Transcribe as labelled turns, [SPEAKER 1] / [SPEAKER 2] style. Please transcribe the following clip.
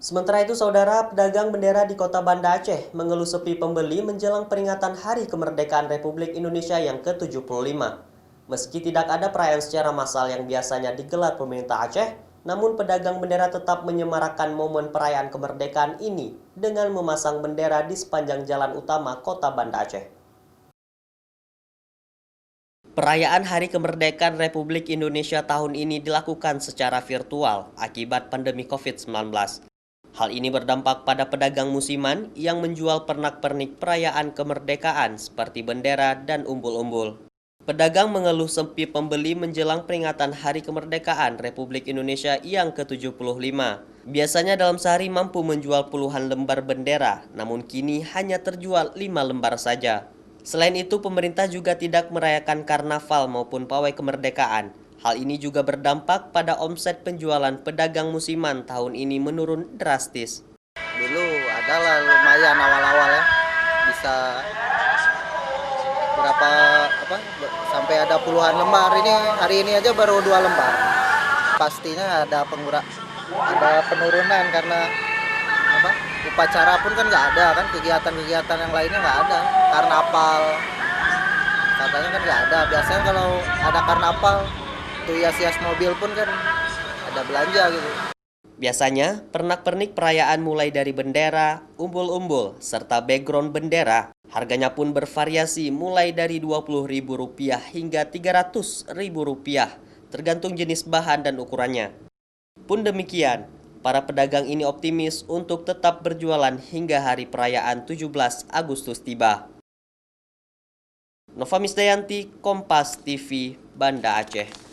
[SPEAKER 1] Sementara itu, saudara, pedagang bendera di Kota Banda Aceh mengeluh sepi pembeli menjelang peringatan Hari Kemerdekaan Republik Indonesia yang ke-75. Meski tidak ada perayaan secara massal yang biasanya digelar pemerintah Aceh, namun pedagang bendera tetap menyemarakan momen perayaan kemerdekaan ini dengan memasang bendera di sepanjang jalan utama Kota Banda Aceh. Perayaan Hari Kemerdekaan Republik Indonesia tahun ini dilakukan secara virtual akibat pandemi COVID-19. Hal ini berdampak pada pedagang musiman yang menjual pernak-pernik perayaan kemerdekaan seperti bendera dan umbul-umbul. Pedagang mengeluh sepi pembeli menjelang peringatan Hari Kemerdekaan Republik Indonesia yang ke-75. Biasanya dalam sehari mampu menjual puluhan lembar bendera, namun kini hanya terjual 5 lembar saja. Selain itu, pemerintah juga tidak merayakan karnaval maupun pawai kemerdekaan. Hal ini juga berdampak pada omset penjualan pedagang musiman tahun ini menurun drastis.
[SPEAKER 2] Dulu adalah lumayan awal-awal ya, bisa berapa sampai ada puluhan lembar. Ini hari ini aja baru 2 lembar. Pastinya ada penurunan karena upacara pun kan nggak ada kan, kegiatan-kegiatan yang lainnya nggak ada. Karnaval katanya kan nggak ada. Biasanya kalau ada karnaval tuh hias-hias mobil pun kan ada belanja gitu.
[SPEAKER 1] Biasanya, pernak-pernik perayaan mulai dari bendera, umbul-umbul, serta background bendera. Harganya pun bervariasi mulai dari Rp20.000 hingga Rp300.000, tergantung jenis bahan dan ukurannya. Pun demikian, para pedagang ini optimis untuk tetap berjualan hingga hari perayaan 17 Agustus tiba. Nova Misdayanti, Kompas TV, Banda Aceh.